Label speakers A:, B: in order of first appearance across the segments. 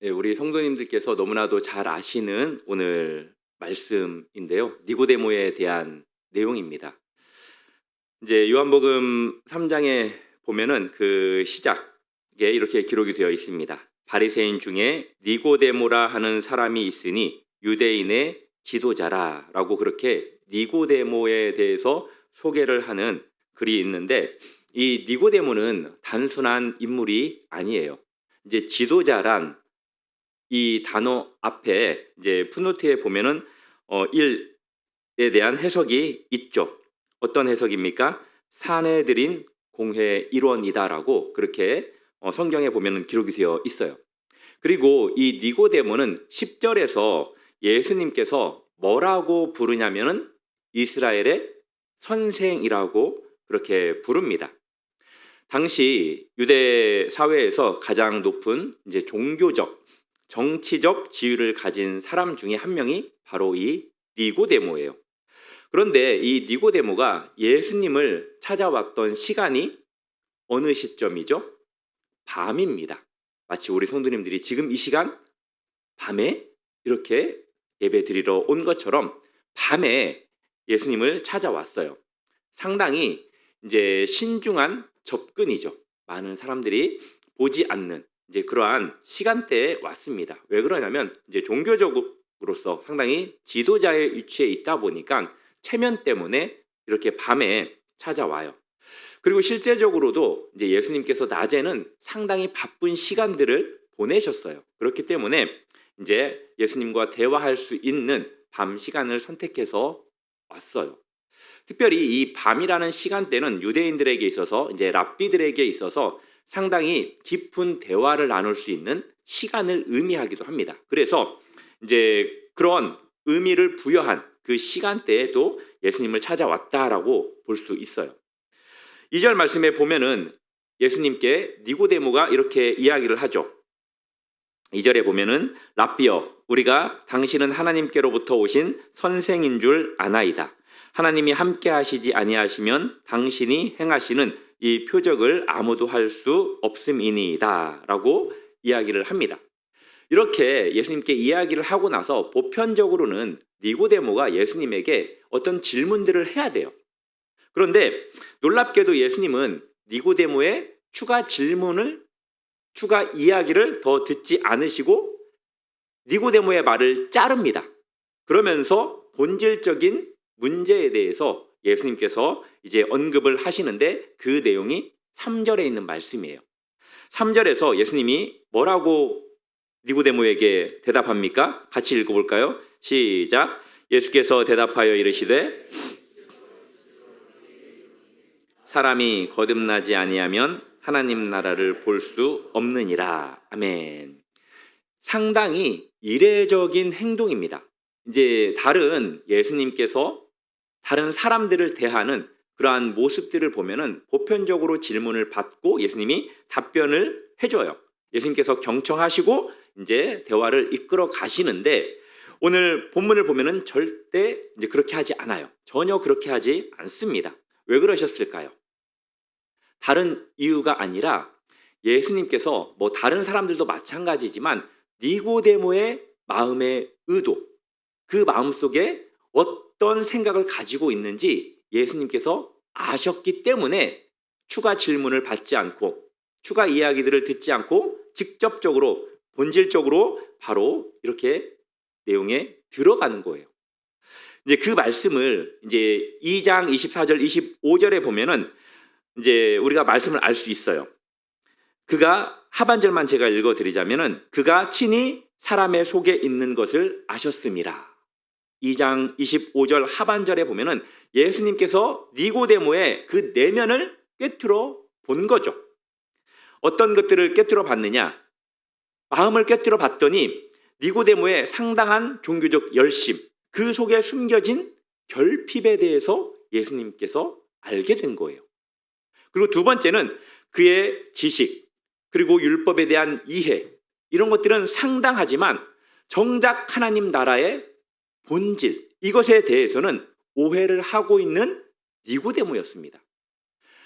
A: 네, 우리 성도님들께서 너무나도 잘 아시는 오늘 말씀인데요. 니고데모에 대한 내용입니다. 이제 요한복음 3장에 보면은 그 시작에 이렇게 기록이 되어 있습니다. 바리새인 중에 니고데모라 하는 사람이 있으니 유대인의 지도자라라고 그렇게 니고데모에 대해서 소개를 하는 글이 있는데, 이 니고데모는 단순한 인물이 아니에요. 이제 지도자란 이 단어 앞에 이제 풋노트에 보면은 1에 대한 해석이 있죠. 어떤 해석입니까? 사내들인 공회 일원이다라고 그렇게 성경에 보면은 기록이 되어 있어요. 그리고 이 니고데모는 10절에서 예수님께서 뭐라고 부르냐면은 이스라엘의 선생이라고 그렇게 부릅니다. 당시 유대 사회에서 가장 높은 이제 종교적, 정치적 지위를 가진 사람 중에 한 명이 바로 이 니고데모예요. 그런데 이 니고데모가 예수님을 찾아왔던 시간이 어느 시점이죠? 밤입니다. 마치 우리 성도님들이 지금 이 시간 밤에 이렇게 예배 드리러 온 것처럼 밤에 예수님을 찾아왔어요. 상당히 이제 신중한 접근이죠. 많은 사람들이 보지 않는 이제 그러한 시간대에 왔습니다. 왜 그러냐면 이제 종교적으로서 상당히 지도자의 위치에 있다 보니까 체면 때문에 이렇게 밤에 찾아와요. 그리고 실제적으로도 이제 예수님께서 낮에는 상당히 바쁜 시간들을 보내셨어요. 그렇기 때문에 이제 예수님과 대화할 수 있는 밤 시간을 선택해서 왔어요. 특별히 이 밤이라는 시간대는 유대인들에게 있어서 이제 랍비들에게 있어서 상당히 깊은 대화를 나눌 수 있는 시간을 의미하기도 합니다. 그래서 이제 그런 의미를 부여한 그 시간대에도 예수님을 찾아왔다라고 볼 수 있어요. 2절 말씀에 보면은 예수님께 니고데모가 이렇게 이야기를 하죠. 2절에 보면은 랍비여, 우리가 당신은 하나님께로부터 오신 선생인 줄 아나이다. 하나님이 함께 하시지 아니하시면 당신이 행하시는 이 표적을 아무도 할 수 없음이니이다 라고 이야기를 합니다. 이렇게 예수님께 이야기를 하고 나서 보편적으로는 니고데모가 예수님에게 어떤 질문들을 해야 돼요. 그런데 놀랍게도 예수님은 니고데모의 추가 질문을, 추가 이야기를 더 듣지 않으시고 니고데모의 말을 자릅니다. 그러면서 본질적인 문제에 대해서 예수님께서 이제 언급을 하시는데 그 내용이 3절에 있는 말씀이에요. 3절에서 예수님이 뭐라고 니고데모에게 대답합니까? 같이 읽어볼까요? 시작. 예수께서 대답하여 이르시되 사람이 거듭나지 아니하면 하나님 나라를 볼 수 없느니라. 아멘. 상당히 이례적인 행동입니다. 이제 다른 예수님께서 다른 사람들을 대하는 그러한 모습들을 보면은 보편적으로 질문을 받고 예수님이 답변을 해줘요. 예수님께서 경청하시고 이제 대화를 이끌어 가시는데 오늘 본문을 보면은 절대 이제 그렇게 하지 않아요. 전혀 그렇게 하지 않습니다. 왜 그러셨을까요? 다른 이유가 아니라 예수님께서 뭐 다른 사람들도 마찬가지지만 니고데모의 마음의 의도, 그 마음속에 어떤 생각을 가지고 있는지 예수님께서 아셨기 때문에 추가 질문을 받지 않고 추가 이야기들을 듣지 않고 직접적으로 본질적으로 바로 이렇게 내용에 들어가는 거예요. 이제 그 말씀을 이제 2장 24절 25절에 보면은 이제 우리가 말씀을 알 수 있어요. 그가 하반절만 제가 읽어 드리자면은 그가 친히 사람의 속에 있는 것을 아셨음이라. 2장 25절 하반절에 보면은 예수님께서 니고데모의 그 내면을 꿰뚫어 본 거죠. 어떤 것들을 꿰뚫어 봤느냐? 마음을 꿰뚫어 봤더니 니고데모의 상당한 종교적 열심, 그 속에 숨겨진 결핍에 대해서 예수님께서 알게 된 거예요. 그리고 두 번째는 그의 지식, 그리고 율법에 대한 이해, 이런 것들은 상당하지만 정작 하나님 나라의 본질, 이것에 대해서는 오해를 하고 있는 니고데모였습니다.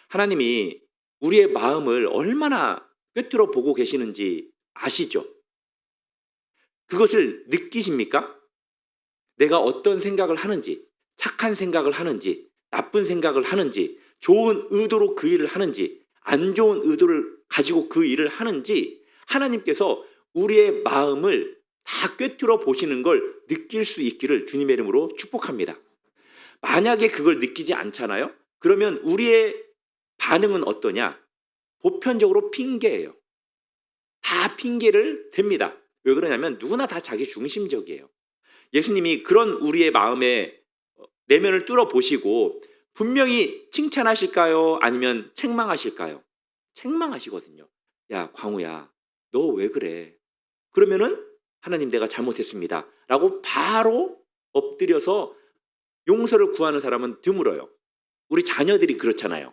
A: 하나님이 우리의 마음을 얼마나 꿰뚫어 보고 계시는지 아시죠? 그것을 느끼십니까? 내가 어떤 생각을 하는지, 착한 생각을 하는지, 나쁜 생각을 하는지, 좋은 의도로 그 일을 하는지, 안 좋은 의도를 가지고 그 일을 하는지 하나님께서 우리의 마음을 다 꿰뚫어 보시는 걸 느낄 수 있기를 주님의 이름으로 축복합니다. 만약에 그걸 느끼지 않잖아요? 그러면 우리의 반응은 어떠냐? 보편적으로 핑계예요. 다 핑계를 댑니다. 왜 그러냐면 누구나 다 자기 중심적이에요. 예수님이 그런 우리의 마음의 내면을 뚫어보시고 분명히 칭찬하실까요? 아니면 책망하실까요? 책망하시거든요. 야, 광우야, 너 왜 그래? 그러면은 하나님 내가 잘못했습니다. 라고 바로 엎드려서 용서를 구하는 사람은 드물어요. 우리 자녀들이 그렇잖아요.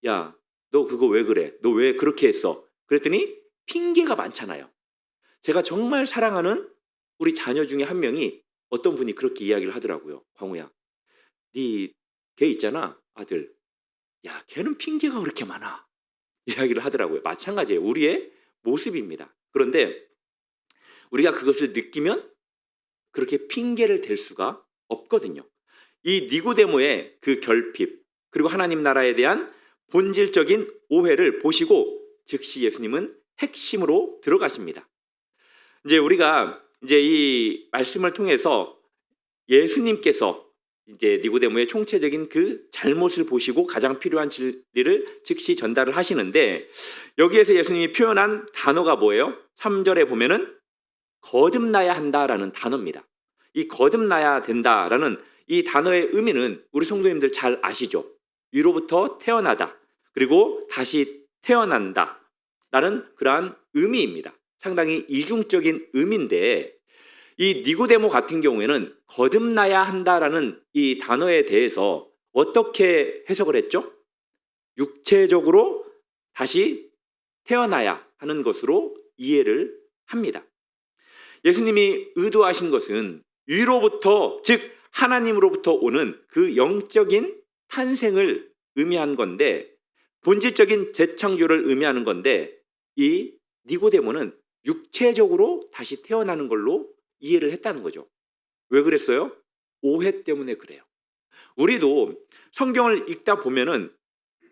A: 야, 너 그거 왜 그래? 너 왜 그렇게 했어? 그랬더니 핑계가 많잖아요. 제가 정말 사랑하는 우리 자녀 중에 한 명이 어떤 분이 그렇게 이야기를 하더라고요. 광우야, 걔 있잖아, 아들. 야, 걔는 핑계가 그렇게 많아. 이야기를 하더라고요. 마찬가지예요. 우리의 모습입니다. 그런데 우리가 그것을 느끼면 그렇게 핑계를 댈 수가 없거든요. 이 니고데모의 그 결핍, 그리고 하나님 나라에 대한 본질적인 오해를 보시고 즉시 예수님은 핵심으로 들어가십니다. 이제 우리가 이제 이 말씀을 통해서 예수님께서 이제 니고데모의 총체적인 그 잘못을 보시고 가장 필요한 진리를 즉시 전달을 하시는데, 여기에서 예수님이 표현한 단어가 뭐예요? 3절에 보면은 거듭나야 한다라는 단어입니다. 이 거듭나야 된다라는 이 단어의 의미는 우리 성도님들 잘 아시죠? 위로부터 태어나다, 그리고 다시 태어난다 라는 그러한 의미입니다. 상당히 이중적인 의미인데, 이 니고데모 같은 경우에는 거듭나야 한다라는 이 단어에 대해서 어떻게 해석을 했죠? 육체적으로 다시 태어나야 하는 것으로 이해를 합니다. 예수님이 의도하신 것은 위로부터, 즉 하나님으로부터 오는 그 영적인 탄생을 의미한 건데, 본질적인 재창조를 의미하는 건데, 이 니고데모는 육체적으로 다시 태어나는 걸로 이해를 했다는 거죠. 왜 그랬어요? 오해 때문에 그래요. 우리도 성경을 읽다 보면은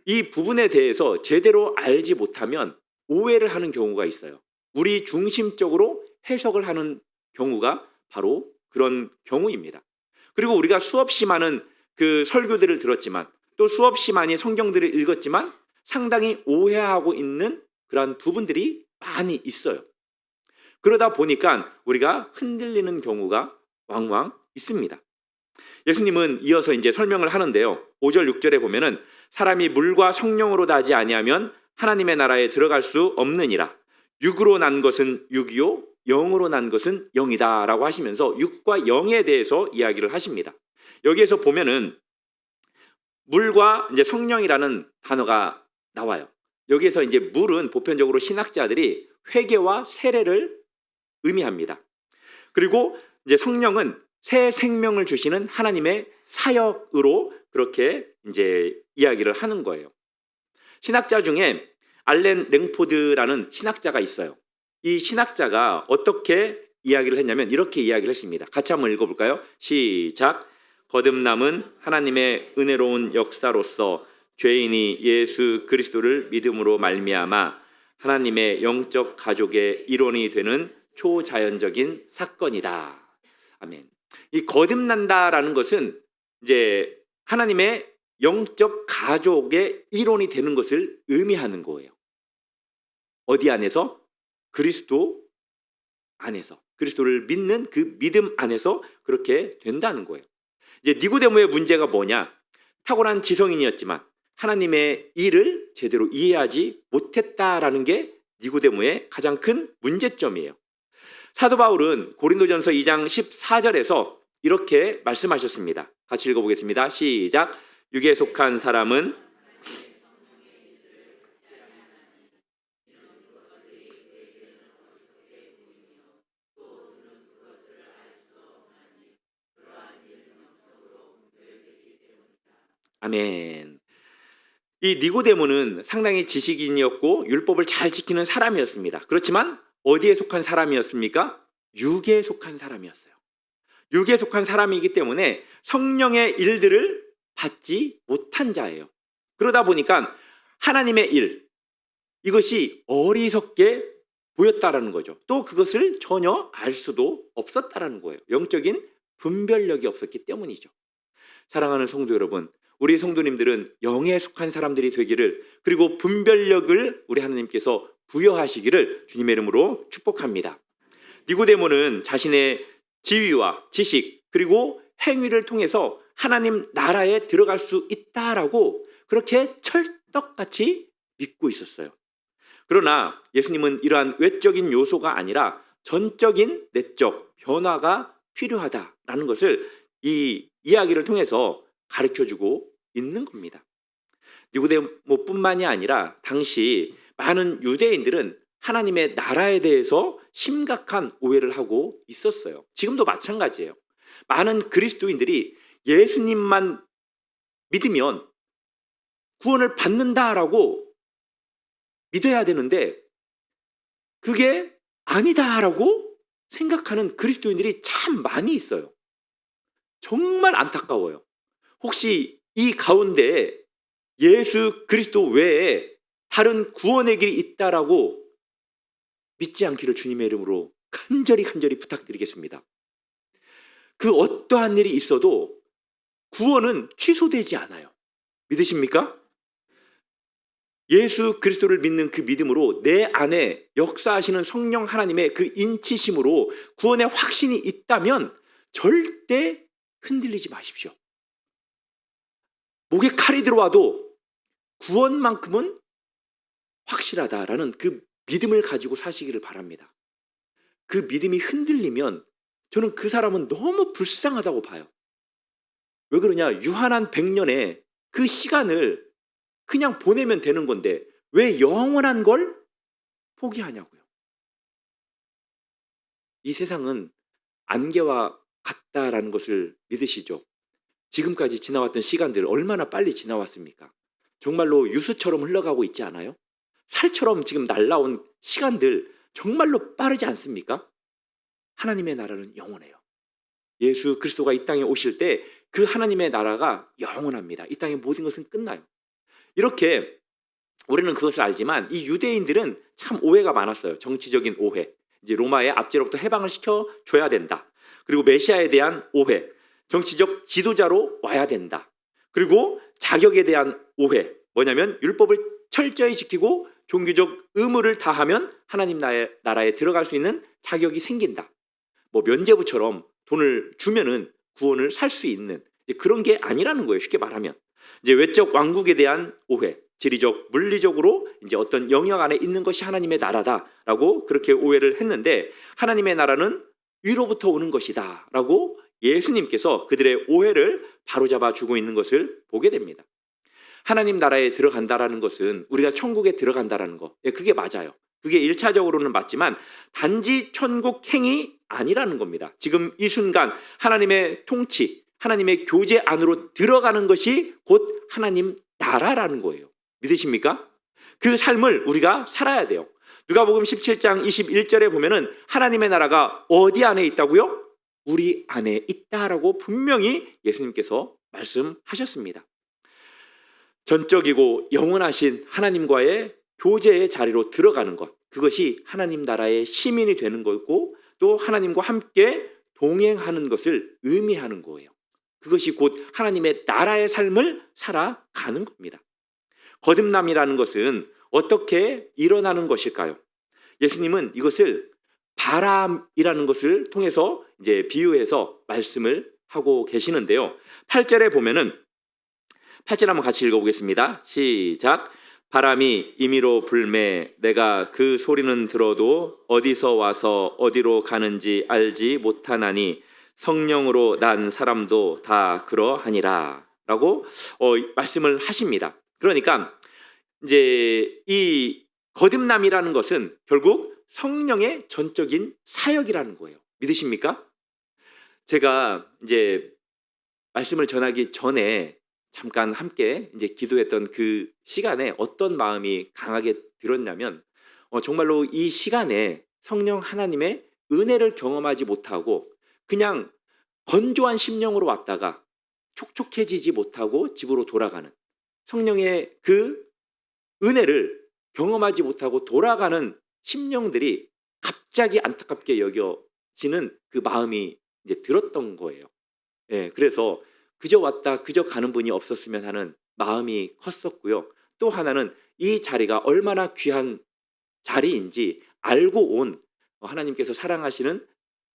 A: 이 부분에 대해서 제대로 알지 못하면 오해를 하는 경우가 있어요. 우리 중심적으로 해석을 하는 경우가 바로 그런 경우입니다. 그리고 우리가 수없이 많은 그 설교들을 들었지만, 또 수없이 많이 성경들을 읽었지만 상당히 오해하고 있는 그러한 부분들이 많이 있어요. 그러다 보니까 우리가 흔들리는 경우가 왕왕 있습니다. 예수님은 이어서 이제 설명을 하는데요. 5절 6절에 보면은 사람이 물과 성령으로 나지 아니하면 하나님의 나라에 들어갈 수 없느니라. 육으로 난 것은 육이요 영으로 난 것은 영이다라고 하시면서 육과 영에 대해서 이야기를 하십니다. 여기에서 보면은 물과 이제 성령이라는 단어가 나와요. 여기에서 이제 물은 보편적으로 신학자들이 회개와 세례를 의미합니다. 그리고 이제 성령은 새 생명을 주시는 하나님의 사역으로 그렇게 이제 이야기를 하는 거예요. 신학자 중에 알렌 랭포드라는 신학자가 있어요. 이 신학자가 어떻게 이야기를 했냐면 이렇게 이야기를 했습니다. 같이 한번 읽어볼까요? 시작. 거듭남은 하나님의 은혜로운 역사로서 죄인이 예수 그리스도를 믿음으로 말미암아 하나님의 영적 가족의 일원이 되는 초자연적인 사건이다. 아멘. 이 거듭난다라는 것은 이제 하나님의 영적 가족의 일원이 되는 것을 의미하는 거예요. 어디 안에서? 그리스도 안에서. 그리스도를 믿는 그 믿음 안에서 그렇게 된다는 거예요. 이제 니고데모의 문제가 뭐냐? 탁월한 지성인이었지만 하나님의 일을 제대로 이해하지 못했다라는 게 니고데모의 가장 큰 문제점이에요. 사도 바울은 고린도전서 2장 14절에서 이렇게 말씀하셨습니다. 같이 읽어보겠습니다. 시작. 육에 속한 사람은 아멘. 이 니고데모는 상당히 지식인이었고 율법을 잘 지키는 사람이었습니다. 그렇지만 어디에 속한 사람이었습니까? 육에 속한 사람이었어요. 육에 속한 사람이기 때문에 성령의 일들을 받지 못한 자예요. 그러다 보니까 하나님의 일, 이것이 어리석게 보였다라는 거죠. 또 그것을 전혀 알 수도 없었다라는 거예요. 영적인 분별력이 없었기 때문이죠. 사랑하는 성도 여러분, 우리 성도님들은 영에 속한 사람들이 되기를, 그리고 분별력을 우리 하나님께서 부여하시기를 주님의 이름으로 축복합니다. 니고데모는 자신의 지위와 지식 그리고 행위를 통해서 하나님 나라에 들어갈 수 있다라고 그렇게 철떡같이 믿고 있었어요. 그러나 예수님은 이러한 외적인 요소가 아니라 전적인 내적 변화가 필요하다라는 것을 이 이야기를 통해서 가르쳐주고 있는 겁니다. 니고데모뿐만이 아니라 당시 많은 유대인들은 하나님의 나라에 대해서 심각한 오해를 하고 있었어요. 지금도 마찬가지예요. 많은 그리스도인들이 예수님만 믿으면 구원을 받는다라고 믿어야 되는데 그게 아니다라고 생각하는 그리스도인들이 참 많이 있어요. 정말 안타까워요. 혹시 이 가운데 예수 그리스도 외에 다른 구원의 길이 있다라고 믿지 않기를 주님의 이름으로 간절히 부탁드리겠습니다. 그 어떠한 일이 있어도 구원은 취소되지 않아요. 믿으십니까? 예수 그리스도를 믿는 그 믿음으로 내 안에 역사하시는 성령 하나님의 그 인치심으로 구원의 확신이 있다면 절대 흔들리지 마십시오. 목에 칼이 들어와도 구원만큼은 확실하다라는 그 믿음을 가지고 사시기를 바랍니다. 그 믿음이 흔들리면 저는 그 사람은 너무 불쌍하다고 봐요. 왜 그러냐? 유한한 100년의 그 시간을 그냥 보내면 되는 건데 왜 영원한 걸 포기하냐고요. 이 세상은 안개와 같다라는 것을 믿으시죠? 지금까지 지나왔던 시간들 얼마나 빨리 지나왔습니까? 정말로 유수처럼 흘러가고 있지 않아요? 살처럼 지금 날라온 시간들 정말로 빠르지 않습니까? 하나님의 나라는 영원해요. 예수 그리스도가 이 땅에 오실 때 그 하나님의 나라가 영원합니다. 이 땅의 모든 것은 끝나요. 이렇게 우리는 그것을 알지만 이 유대인들은 참 오해가 많았어요. 정치적인 오해. 이제 로마의 압제로부터 해방을 시켜줘야 된다. 그리고 메시아에 대한 오해. 정치적 지도자로 와야 된다. 그리고 자격에 대한 오해. 뭐냐면 율법을 철저히 지키고 종교적 의무를 다하면 하나님 나라에 들어갈 수 있는 자격이 생긴다. 뭐 면죄부처럼 돈을 주면은 구원을 살 수 있는 그런 게 아니라는 거예요. 쉽게 말하면 이제 외적 왕국에 대한 오해, 지리적, 물리적으로 이제 어떤 영역 안에 있는 것이 하나님의 나라다라고 그렇게 오해를 했는데 하나님의 나라는 위로부터 오는 것이다라고 예수님께서 그들의 오해를 바로잡아 주고 있는 것을 보게 됩니다. 하나님 나라에 들어간다라는 것은 우리가 천국에 들어간다라는 거, 그게 맞아요. 그게 1차적으로는 맞지만 단지 천국 행이 아니라는 겁니다. 지금 이 순간 하나님의 통치, 하나님의 교제 안으로 들어가는 것이 곧 하나님 나라라는 거예요. 믿으십니까? 그 삶을 우리가 살아야 돼요. 누가복음 17장 21절에 보면은 하나님의 나라가 어디 안에 있다고요? 우리 안에 있다라고 분명히 예수님께서 말씀하셨습니다. 전적이고 영원하신 하나님과의 교제의 자리로 들어가는 것, 그것이 하나님 나라의 시민이 되는 거고 또 하나님과 함께 동행하는 것을 의미하는 거예요. 그것이 곧 하나님의 나라의 삶을 살아가는 겁니다. 거듭남이라는 것은 어떻게 일어나는 것일까요? 예수님은 이것을 바람이라는 것을 통해서 이제 비유해서 말씀을 하고 계시는데요. 8절에 보면은 8절 한번 같이 읽어보겠습니다. 시작. 바람이 임의로 불매 내가 그 소리는 들어도 어디서 와서 어디로 가는지 알지 못하나니 성령으로 난 사람도 다 그러하니라 라고 말씀을 하십니다. 그러니까 이제 이 거듭남이라는 것은 결국 성령의 전적인 사역이라는 거예요. 믿으십니까? 제가 이제 말씀을 전하기 전에 잠깐 함께 이제 기도했던 그 시간에 어떤 마음이 강하게 들었냐면 정말로 이 시간에 성령 하나님의 은혜를 경험하지 못하고 그냥 건조한 심령으로 왔다가 촉촉해지지 못하고 집으로 돌아가는, 성령의 그 은혜를 경험하지 못하고 돌아가는 심령들이 갑자기 안타깝게 여겨지는 그 마음이 이제 들었던 거예요. 예, 그래서 그저 왔다 그저 가는 분이 없었으면 하는 마음이 컸었고요. 또 하나는 이 자리가 얼마나 귀한 자리인지 알고 온 하나님께서 사랑하시는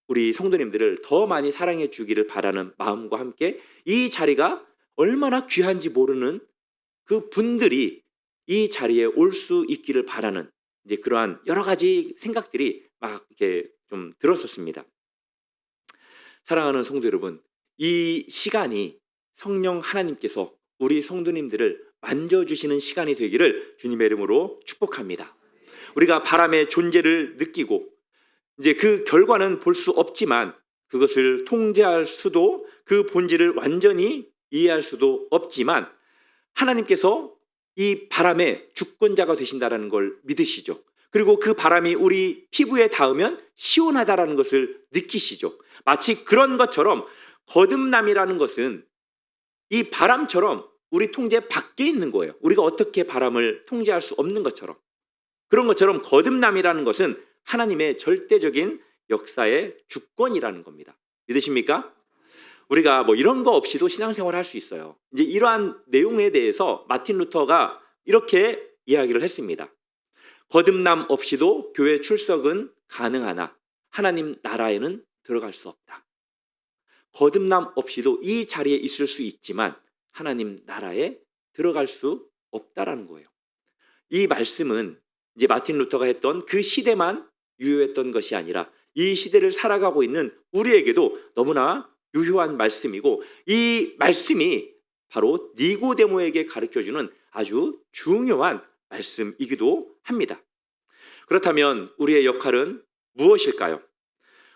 A: 우리 성도님들을 더 많이 사랑해 주기를 바라는 마음과 함께 이 자리가 얼마나 귀한지 모르는 그 분들이 이 자리에 올 수 있기를 바라는 이제 그러한 여러 가지 생각들이 막 이렇게 좀 들었었습니다. 사랑하는 성도 여러분, 이 시간이 성령 하나님께서 우리 성도님들을 만져주시는 시간이 되기를 주님의 이름으로 축복합니다. 우리가 바람의 존재를 느끼고 이제 그 결과는 볼 수 없지만 그것을 통제할 수도, 그 본질을 완전히 이해할 수도 없지만 하나님께서 이 바람의 주권자가 되신다라는 걸 믿으시죠. 그리고 그 바람이 우리 피부에 닿으면 시원하다라는 것을 느끼시죠. 마치 그런 것처럼 거듭남이라는 것은 이 바람처럼 우리 통제 밖에 있는 거예요. 우리가 어떻게 바람을 통제할 수 없는 것처럼. 그런 것처럼 거듭남이라는 것은 하나님의 절대적인 역사의 주권이라는 겁니다. 믿으십니까? 우리가 뭐 이런 거 없이도 신앙생활을 할 수 있어요. 이제 이러한 내용에 대해서 마틴 루터가 이렇게 이야기를 했습니다. 거듭남 없이도 교회 출석은 가능하나 하나님 나라에는 들어갈 수 없다. 거듭남 없이도 이 자리에 있을 수 있지만 하나님 나라에 들어갈 수 없다라는 거예요. 이 말씀은 이제 마틴 루터가 했던 그 시대만 유효했던 것이 아니라 이 시대를 살아가고 있는 우리에게도 너무나 유효한 말씀이고, 이 말씀이 바로 니고데모에게 가르쳐주는 아주 중요한 말씀이기도 합니다. 그렇다면 우리의 역할은 무엇일까요?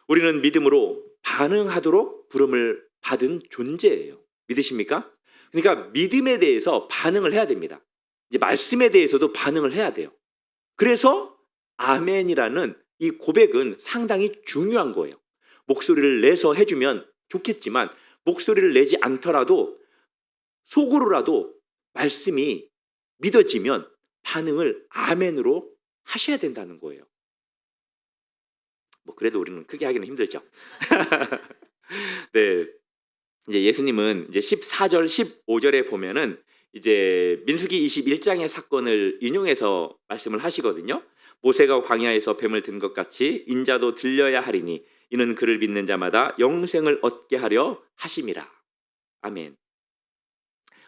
A: 우리는 믿음으로 반응하도록 부름을 받은 존재예요. 믿으십니까? 그러니까 믿음에 대해서 반응을 해야 됩니다. 이제 말씀에 대해서도 반응을 해야 돼요. 그래서 아멘이라는 이 고백은 상당히 중요한 거예요. 목소리를 내서 해주면 좋겠지만 목소리를 내지 않더라도 속으로라도 말씀이 믿어지면 반응을 아멘으로 하셔야 된다는 거예요. 뭐 그래도 우리는 크게 하기는 힘들죠. 네, 이제 예수님은 이제 14절, 15절에 보면은 이제 민수기 21장의 사건을 인용해서 말씀을 하시거든요. 모세가 광야에서 뱀을 든 것 같이 인자도 들려야 하리니 이는 그를 믿는 자마다 영생을 얻게 하려 하심이라. 아멘.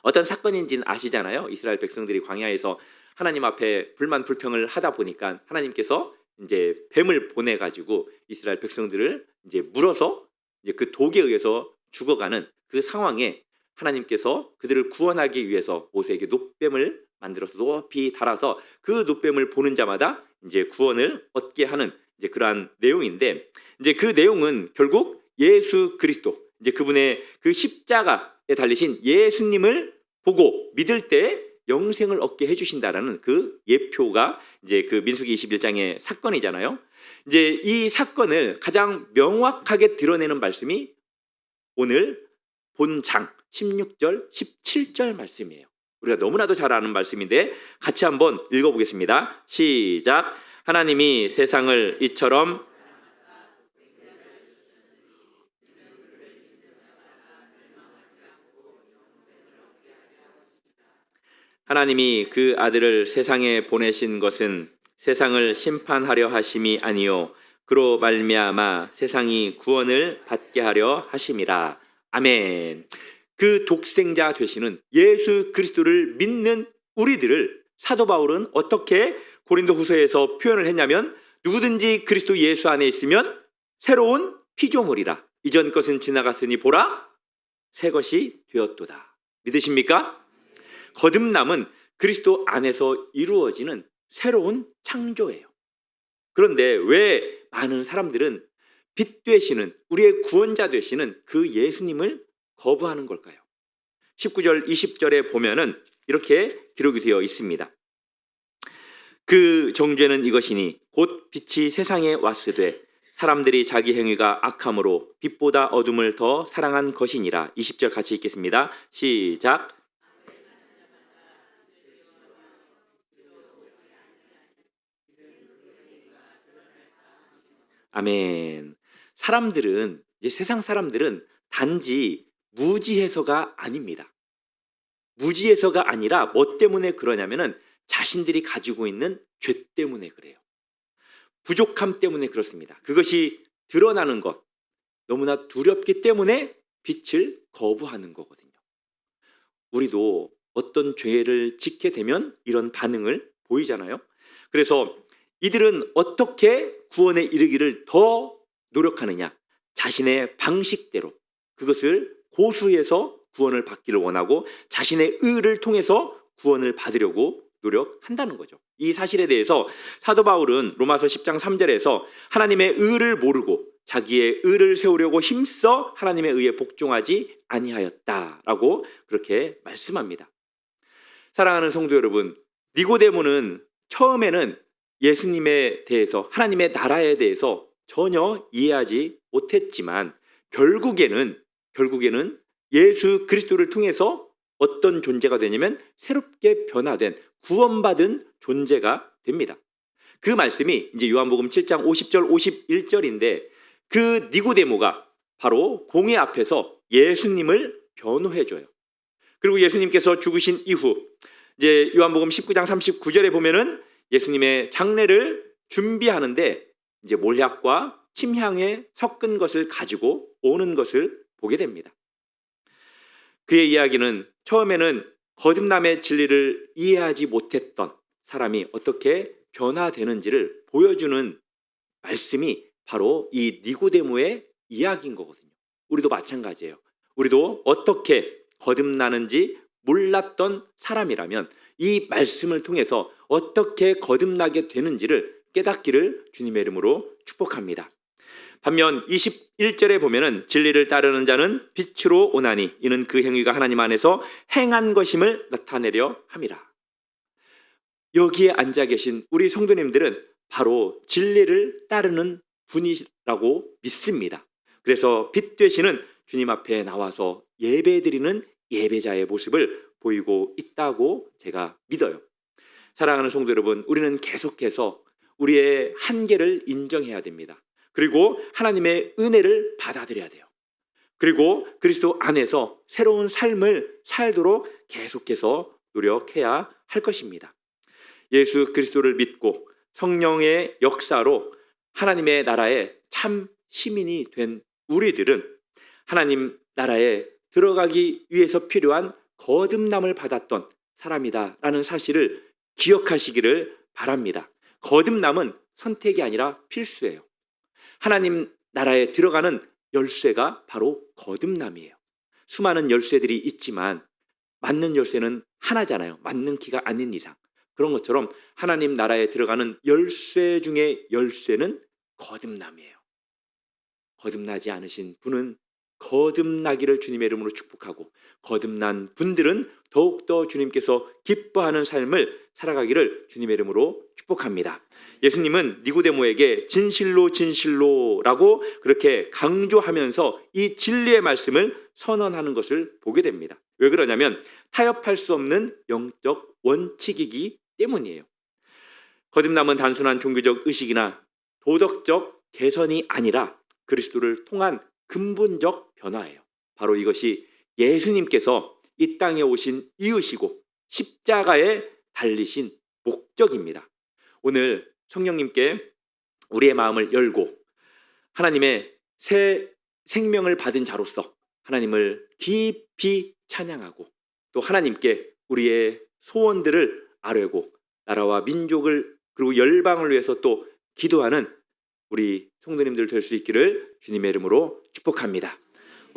A: 어떤 사건인지는 아시잖아요. 이스라엘 백성들이 광야에서 하나님 앞에 불만 불평을 하다 보니까 하나님께서 이제 뱀을 보내 가지고 이스라엘 백성들을 이제 물어서 이제 그 독에 의해서 죽어가는 그 상황에 하나님께서 그들을 구원하기 위해서 모세에게 놋뱀을 만들어서 높이 달아서 그 놋뱀을 보는 자마다 이제 구원을 얻게 하는 이제 그러한 내용인데, 이제 그 내용은 결국 예수 그리스도, 이제 그분의 그 십자가에 달리신 예수님을 보고 믿을 때 영생을 얻게 해주신다라는 그 예표가 이제 그 민수기 21장의 사건이잖아요. 이제 이 사건을 가장 명확하게 드러내는 말씀이 오늘 본장 16절, 17절 말씀이에요. 우리가 너무나도 잘 아는 말씀인데 같이 한번 읽어보겠습니다. 시작. 하나님이 세상을 이처럼 하나님이 그 아들을 세상에 보내신 것은 세상을 심판하려 하심이 아니요 그로 말미암아 세상이 구원을 받게 하려 하심이라. 아멘. 그 독생자 되시는 예수 그리스도를 믿는 우리들을 사도 바울은 어떻게 고린도후서에서 표현을 했냐면, 누구든지 그리스도 예수 안에 있으면 새로운 피조물이라. 이전 것은 지나갔으니 보라 새 것이 되었도다. 믿으십니까? 거듭남은 그리스도 안에서 이루어지는 새로운 창조예요. 그런데 왜 많은 사람들은 빛 되시는, 우리의 구원자 되시는 그 예수님을 거부하는 걸까요? 19절, 20절에 보면은 이렇게 기록이 되어 있습니다. 그 정죄는 이것이니 곧 빛이 세상에 왔으되 사람들이 자기 행위가 악함으로 빛보다 어둠을 더 사랑한 것이니라. 20절 같이 읽겠습니다. 시작. 아멘. 사람들은, 이제 세상 사람들은 단지 무지해서가 아닙니다. 무지해서가 아니라 뭐 때문에 그러냐면은 자신들이 가지고 있는 죄 때문에 그래요. 부족함 때문에 그렇습니다. 그것이 드러나는 것, 너무나 두렵기 때문에 빛을 거부하는 거거든요. 우리도 어떤 죄를 짓게 되면 이런 반응을 보이잖아요. 그래서 이들은 어떻게 구원에 이르기를 더 노력하느냐? 자신의 방식대로 그것을 고수해서 구원을 받기를 원하고 자신의 의를 통해서 구원을 받으려고 노력한다는 거죠. 이 사실에 대해서 사도 바울은 로마서 10장 3절에서 하나님의 의를 모르고 자기의 의를 세우려고 힘써 하나님의 의에 복종하지 아니하였다라고 그렇게 말씀합니다. 사랑하는 성도 여러분, 니고데모는 처음에는 예수님에 대해서, 하나님의 나라에 대해서 전혀 이해하지 못했지만 결국에는 예수 그리스도를 통해서 어떤 존재가 되냐면 새롭게 변화된 구원받은 존재가 됩니다. 그 말씀이 이제 요한복음 7장 50절 51절인데 그 니고데모가 바로 공회 앞에서 예수님을 변호해줘요. 그리고 예수님께서 죽으신 이후 이제 요한복음 19장 39절에 보면은 예수님의 장례를 준비하는데 이제 몰약과 침향에 섞은 것을 가지고 오는 것을 보게 됩니다. 그의 이야기는 처음에는 거듭남의 진리를 이해하지 못했던 사람이 어떻게 변화되는지를 보여주는 말씀이 바로 이 니고데모의 이야기인 거거든요. 우리도 마찬가지예요. 우리도 어떻게 거듭나는지 몰랐던 사람이라면 이 말씀을 통해서 어떻게 거듭나게 되는지를 깨닫기를 주님의 이름으로 축복합니다. 반면 21절에 보면은 진리를 따르는 자는 빛으로 오나니 이는 그 행위가 하나님 안에서 행한 것임을 나타내려 함이라. 여기에 앉아 계신 우리 성도님들은 바로 진리를 따르는 분이라고 믿습니다. 그래서 빛 되시는 주님 앞에 나와서 예배드리는 예배자의 모습을 보이고 있다고 제가 믿어요. 사랑하는 성도 여러분, 우리는 계속해서 우리의 한계를 인정해야 됩니다. 그리고 하나님의 은혜를 받아들여야 돼요. 그리고 그리스도 안에서 새로운 삶을 살도록 계속해서 노력해야 할 것입니다. 예수 그리스도를 믿고 성령의 역사로 하나님의 나라의 참 시민이 된 우리들은 하나님 나라에 들어가기 위해서 필요한 거듭남을 받았던 사람이다라는 사실을 기억하시기를 바랍니다. 거듭남은 선택이 아니라 필수예요. 하나님 나라에 들어가는 열쇠가 바로 거듭남이에요. 수많은 열쇠들이 있지만 맞는 열쇠는 하나잖아요. 맞는 키가 아닌 이상. 그런 것처럼 하나님 나라에 들어가는 열쇠 중에 열쇠는 거듭남이에요. 거듭나지 않으신 분은 거듭나기를 주님의 이름으로 축복하고 거듭난 분들은 더욱더 주님께서 기뻐하는 삶을 살아가기를 주님의 이름으로 축복합니다. 예수님은 니고데모에게 진실로 진실로라고 그렇게 강조하면서 이 진리의 말씀을 선언하는 것을 보게 됩니다. 왜 그러냐면 타협할 수 없는 영적 원칙이기 때문이에요. 거듭남은 단순한 종교적 의식이나 도덕적 개선이 아니라 그리스도를 통한 근본적 변화예요. 바로 이것이 예수님께서 이 땅에 오신 이유시고 십자가에 달리신 목적입니다. 오늘 성령님께 우리의 마음을 열고 하나님의 새 생명을 받은 자로서 하나님을 깊이 찬양하고 또 하나님께 우리의 소원들을 아뢰고 나라와 민족을 그리고 열방을 위해서 또 기도하는 우리 성도님들 될 수 있기를 주님의 이름으로 축복합니다.